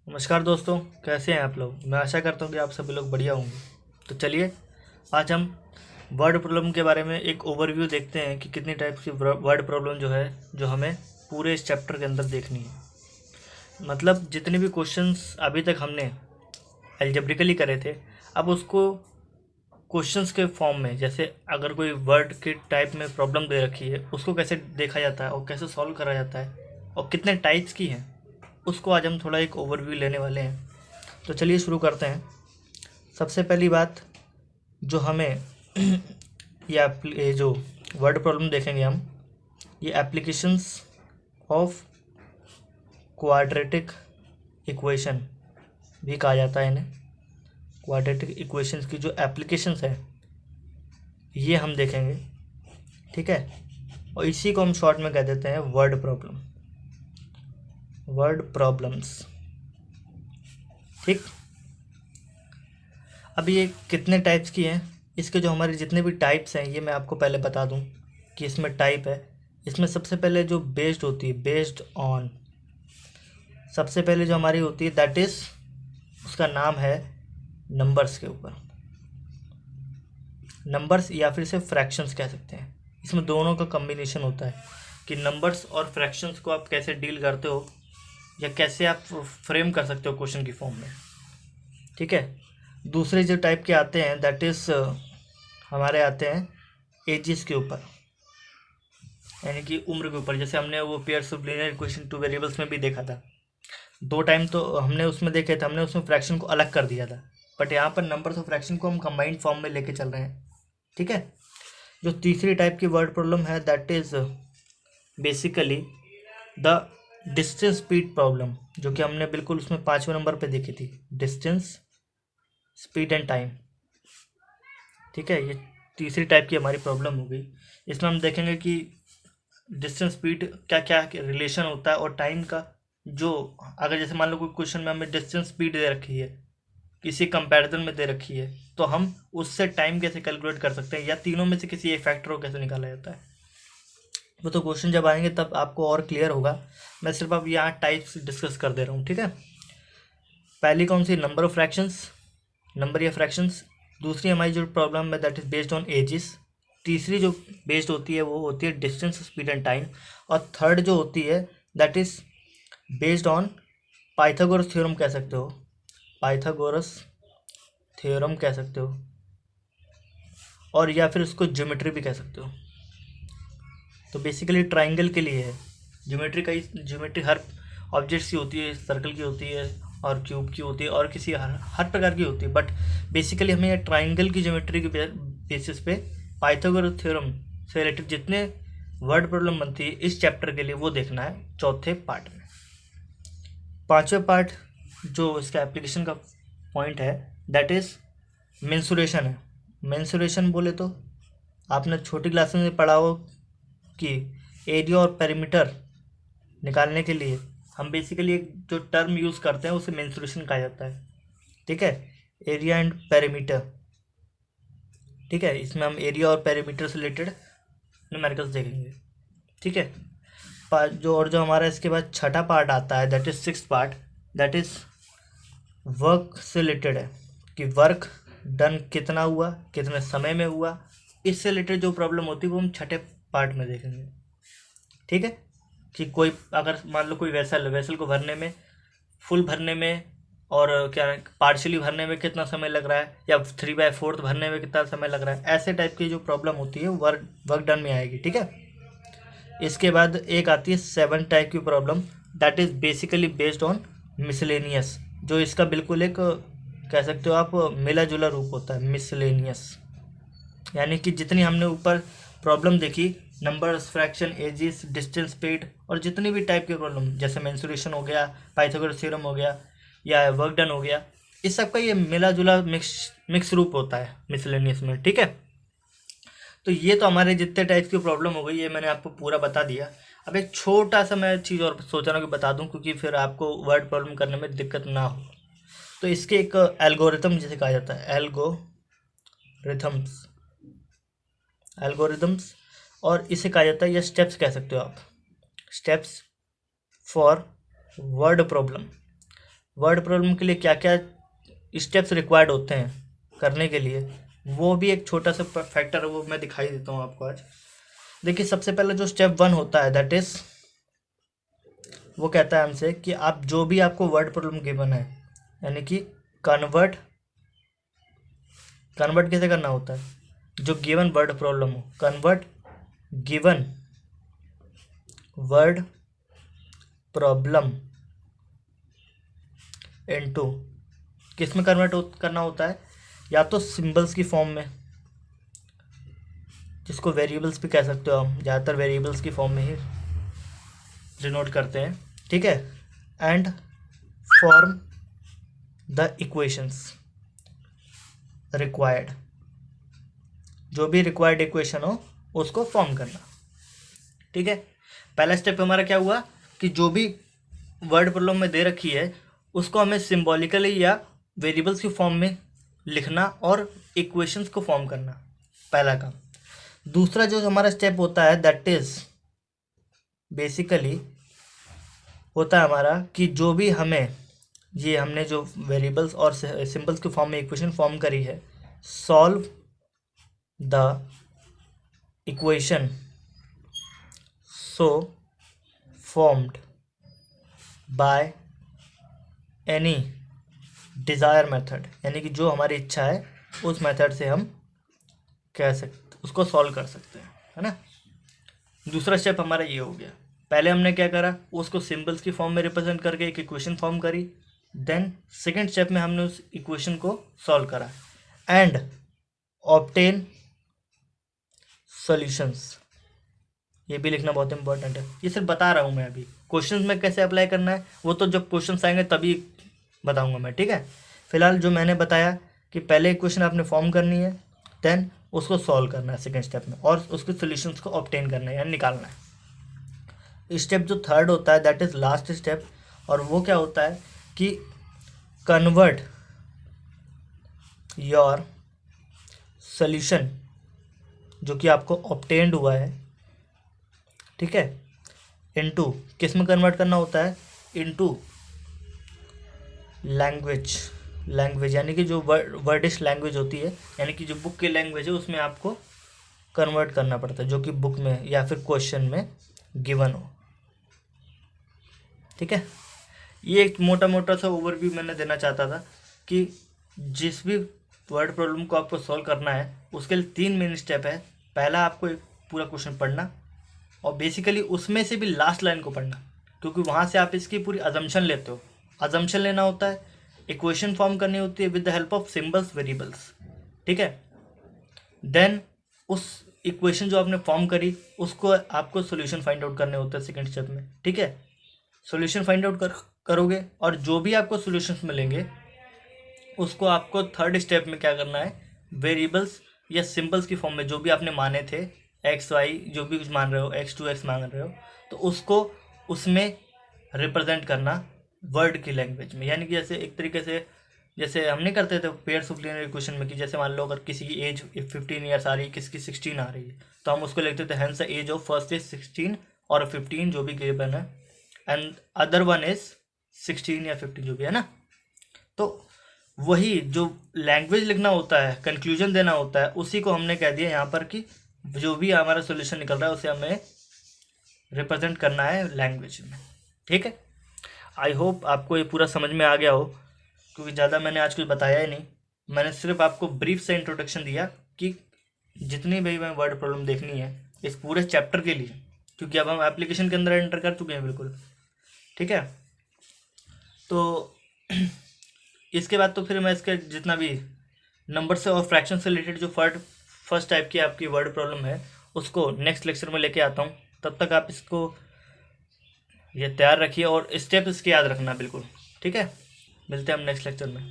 नमस्कार दोस्तों, कैसे हैं आप लोग। मैं आशा करता हूँ कि आप सभी लोग बढ़िया होंगे। तो चलिए आज हम वर्ड प्रॉब्लम के बारे में एक ओवरव्यू देखते हैं कि कितनी टाइप की वर्ड प्रॉब्लम जो है जो हमें पूरे इस चैप्टर के अंदर देखनी है। मतलब जितने भी क्वेश्चंस अभी तक हमने एल्जेब्रिकली करे थे, अब उसको क्वेश्चंस के फॉर्म में, जैसे अगर कोई वर्ड के टाइप में प्रॉब्लम दे रखी है उसको कैसे देखा जाता है और कैसे सॉल्व करा जाता है और कितने टाइप्स की हैं, उसको आज हम थोड़ा एक ओवरव्यू लेने वाले हैं। तो चलिए शुरू करते हैं। सबसे पहली बात जो हमें ये जो वर्ड प्रॉब्लम देखेंगे हम, ये एप्लीकेशंस ऑफ क्वाड्रेटिक इक्वेशन भी कहा जाता है इन्हें। क्वाड्रेटिक इक्वेशंस की जो एप्लीकेशंस है ये हम देखेंगे, ठीक है। और इसी को हम शॉर्ट में कह देते हैं वर्ड प्रॉब्लम, वर्ड प्रॉब्लम्स, ठीक। अब ये कितने टाइप्स की हैं, इसके जो हमारे जितने भी टाइप्स हैं ये मैं आपको पहले बता दूं कि इसमें टाइप है। इसमें सबसे पहले जो बेस्ड होती है, बेस्ड ऑन, सबसे पहले जो हमारी होती है दैट इज़, उसका नाम है नंबर्स के ऊपर। नंबर्स या फिर इसे फ्रैक्शंस कह सकते हैं। इसमें दोनों का कम्बिनेशन होता है कि नंबर्स और फ्रैक्शंस को आप कैसे डील करते हो या कैसे आप फ्रेम कर सकते हो क्वेश्चन की फॉर्म में, ठीक है। दूसरे जो टाइप के आते हैं दैट इज़ हमारे आते हैं एजिस के ऊपर, यानी कि उम्र के ऊपर। जैसे हमने वो pairs of linear equation two variables में भी देखा था, दो टाइम तो हमने उसमें देखे थे, हमने उसमें फ्रैक्शन को अलग कर दिया था, बट यहाँ पर नंबर्स ऑफ फ्रैक्शन को हम कंबाइंड फॉर्म में लेके चल रहे हैं, ठीक है। जो तीसरी टाइप की वर्ड प्रॉब्लम है that is basically the distance speed problem, जो कि हमने बिल्कुल उसमें 5वें नंबर पे देखी थी, डिस्टेंस स्पीड एंड टाइम, ठीक है। ये तीसरी टाइप की हमारी प्रॉब्लम हो गई। इसमें हम देखेंगे कि डिस्टेंस स्पीड क्या क्या रिलेशन होता है और टाइम का। जो अगर जैसे मान लो कोई क्वेश्चन में हमें डिस्टेंस स्पीड दे रखी है, किसी कंपैरिजन में दे रखी है, तो हम उससे टाइम कैसे कैलकुलेट कर सकते हैं या तीनों में से किसी एक फैक्टर को कैसे निकाला जाता है। वो तो क्वेश्चन जब आएंगे तब आपको और क्लियर होगा। मैं सिर्फ अब यहाँ टाइप्स डिस्कस कर दे रहा हूँ, ठीक है। पहली कौन सी, नंबर ऑफ फ्रैक्शंस, नंबर या फ्रैक्शंस। दूसरी हमारी जो प्रॉब्लम है that is based on ages. तीसरी जो बेस्ड होती है वो होती है डिस्टेंस स्पीड एंड टाइम। और थर्ड जो होती है that is based on Pythagoras theorem कह सकते हो, पाइथागोरस थ्योरम कह सकते हो, और या फिर उसको ज्योमेट्री भी कह सकते हो। तो बेसिकली ट्राइंगल के लिए है ज्योमेट्री। का ज्योमेट्री हर ऑब्जेक्ट्स की होती है, सर्कल की होती है और क्यूब की होती है और किसी हर प्रकार की होती है, बट बेसिकली हमें ट्राइंगल की ज्योमेट्री के बेसिस पे पाइथागोरस थ्योरम से रिलेटेड जितने वर्ड प्रॉब्लम बनती है इस चैप्टर के लिए वो देखना है चौथे पार्ट में। पांचवें पार्ट जो इसका एप्लीकेशन का पॉइंट है दैट इज़ मेंसुरेशन है। मेंसुरेशन बोले तो आपने छोटी क्लास में पढ़ा हो कि एरिया और पेरीमीटर निकालने के लिए हम बेसिकली एक जो टर्म यूज़ करते हैं उसे मेंसुरेशन कहा जाता है, ठीक है। एरिया एंड पेरीमीटर, ठीक है। इसमें हम एरिया और पेरीमीटर से रिलेटेड न्यूमेरिकल्स देखेंगे, ठीक है। जो हमारा इसके बाद छठा पार्ट आता है that is sixth part, that is work से रिलेटेड है कि वर्क डन कितना हुआ, कितने समय में हुआ। इससे रिलेटेड जो प्रॉब्लम होती है वो हम छठे पार्ट में देखेंगे, ठीक है। कि कोई अगर मान लो कोई वेसल को भरने में, फुल भरने में और क्या पार्शियली भरने में कितना समय लग रहा है, या 3/4 भरने में कितना समय लग रहा है, ऐसे टाइप की जो प्रॉब्लम होती है वर्क डन में आएगी, ठीक है। इसके बाद एक आती है 7 टाइप की problem that is basically based on miscellaneous, जो इसका बिल्कुल एक कह सकते हो आप मिला जुला रूप होता है, मिसलेनियस। यानी कि जितनी हमने ऊपर प्रॉब्लम देखी, numbers, fraction, ages, distance, speed और जितनी भी टाइप की प्रॉब्लम, जैसे मेंसुरेशन हो गया, पाइथागोरस थ्योरम हो गया या वर्क डन हो गया, इस सब का ये मिला जुला मिक्स रूप होता है मिसलेनियस में, ठीक है। तो ये तो हमारे जितने टाइप की प्रॉब्लम हो गई ये मैंने आपको पूरा बता दिया। अब एक छोटा सा मैं चीज़ और सोच रहा हूँ कि बता दूँ, क्योंकि फिर आपको वर्ड प्रॉब्लम करने में दिक्कत ना हो। तो इसके एक एल्गोरिथम जिसे कहा जाता है, एल्गोरिथम्स, और इसे कहा जाता है, या स्टेप्स कह सकते हो आप, steps for word problem. Word problem के लिए क्या क्या स्टेप्स रिक्वायर्ड होते हैं करने के लिए, वो भी एक छोटा सा फैक्टर है, वो मैं दिखाई देता हूँ आपको आज। देखिए सबसे पहले जो स्टेप 1 होता है दैट इज, वो कहता है हमसे कि आप जो भी आपको वर्ड प्रॉब्लम गिवन है, यानी कि कन्वर्ट कैसे करना होता है, जो गिवन वर्ड प्रॉब्लम हो, convert given word problem into, किस में करना होता है, या तो सिंबल्स की फॉर्म में, जिसको वेरिएबल्स भी कह सकते हो हम, ज़्यादातर वेरिएबल्स की फॉर्म में ही डिनोट करते हैं, ठीक है, and form the equations required, जो भी रिक्वायर्ड इक्वेशन हो उसको फॉर्म करना, ठीक है। पहला स्टेप हमारा क्या हुआ कि जो भी वर्ड प्रॉब्लम में दे रखी है उसको हमें सिंबॉलिकली या वेरिएबल्स की फॉर्म में लिखना और इक्वेशंस को फॉर्म करना, पहला काम। दूसरा जो हमारा स्टेप होता है दैट इज बेसिकली होता है हमारा कि जो भी हमें ये हमने जो वेरिएबल्स और सिंबल्स के फॉर्म में इक्वेशन फॉर्म करी है, solve the equation so formed by any desire method, यानी कि जो हमारी इच्छा है उस मेथड से हम कह सकते उसको सॉल्व कर सकते हैं, है ना। दूसरा स्टेप हमारा ये हो गया, पहले हमने क्या करा, उसको सिंबल्स की फॉर्म में रिप्रेजेंट करके एक इक्वेशन फॉर्म करी, देन सेकेंड स्टेप में हमने उस इक्वेशन को सॉल्व करा एंड ऑब्टेन सॉल्यूशंस। ये भी लिखना बहुत इंपॉर्टेंट है, ये सिर्फ बता रहा हूँ मैं, अभी क्वेश्चंस में कैसे अप्लाई करना है वो तो जब क्वेश्चंस आएंगे तभी बताऊंगा मैं, ठीक है। फिलहाल जो मैंने बताया कि पहले इक्वेशन आपने फॉर्म करनी है, देन उसको सॉल्व करना है सेकेंड स्टेप में, और उसके सॉल्यूशंस को ऑब्टेन करना है यानी निकालना है। स्टेप जो थर्ड होता है दैट इज लास्ट स्टेप, और वो क्या होता है कि कन्वर्ट योर सॉल्यूशन जो कि आपको ऑब्टेन्ड हुआ है, ठीक है, इनटू, किस में कन्वर्ट करना होता है, इनटू लैंग्वेज यानी कि जो वर्डिश लैंग्वेज होती है, यानी कि जो बुक की लैंग्वेज है उसमें आपको कन्वर्ट करना पड़ता है, जो कि बुक में या फिर क्वेश्चन में गिवन हो, ठीक है। ये एक मोटा मोटा सा ओवरव्यू मैंने देना चाहता था कि जिस भी वर्ड प्रॉब्लम को आपको सॉल्व करना है उसके लिए 3 मेन स्टेप है। पहला आपको एक पूरा क्वेश्चन पढ़ना, और बेसिकली उसमें से भी लास्ट लाइन को पढ़ना, क्योंकि वहाँ से आप इसकी पूरी अजम्पशन लेते हो। अजम्पशन लेना होता है, इक्वेशन फॉर्म करनी होती है with the help of symbols variables, ठीक है। देन उस इक्वेशन जो आपने फॉर्म करी उसको आपको सॉल्यूशन फाइंड आउट करने होते हैं सेकेंड स्टेप में, ठीक है। सॉल्यूशन फाइंड आउट करोगे और जो भी आपको सॉल्यूशंस मिलेंगे उसको आपको थर्ड स्टेप में क्या करना है, वेरिएबल्स या सिंबल्स की फॉर्म में जो भी आपने माने थे, एक्स वाई जो भी कुछ मान रहे हो, x2 x मान रहे हो, तो उसको उसमें रिप्रेजेंट करना वर्ड की लैंग्वेज में, यानी कि जैसे एक तरीके से जैसे हम नहीं करते थे पेयर्स ऑफ लीनियर इक्वेशन में कि जैसे मान लो अगर किसी की एज 15 ईयर्स आ रही है, किसी की 16 आ रही है, तो हम उसको लिखते थे hence the age of first is 16 और 15 जो भी गिवन है, एंड अदर वन इज 16 या 15 जो भी है ना। तो वही जो लैंग्वेज लिखना होता है, कंक्लूजन देना होता है, उसी को हमने कह दिया यहाँ पर कि जो भी हमारा सॉल्यूशन निकल रहा है उसे हमें रिप्रेजेंट करना है लैंग्वेज में, ठीक है। आई होप आपको ये पूरा समझ में आ गया हो, क्योंकि ज़्यादा मैंने आज कुछ बताया ही नहीं, मैंने सिर्फ आपको ब्रीफ से इंट्रोडक्शन दिया कि जितनी भी मैं वर्ड प्रॉब्लम देखनी है इस पूरे चैप्टर के लिए, क्योंकि अब हम एप्लीकेशन के अंदर एंटर कर चुके हैं बिल्कुल, ठीक है। तो इसके बाद तो फिर मैं इसके जितना भी नंबर से और फ्रैक्शन से रिलेटेड जो फर्स्ट टाइप की आपकी वर्ड प्रॉब्लम है उसको नेक्स्ट लेक्चर में लेके आता हूँ। तब तक आप इसको ये तैयार रखिए और स्टेप इसके याद रखना बिल्कुल, ठीक है। मिलते हैं हम नेक्स्ट लेक्चर में।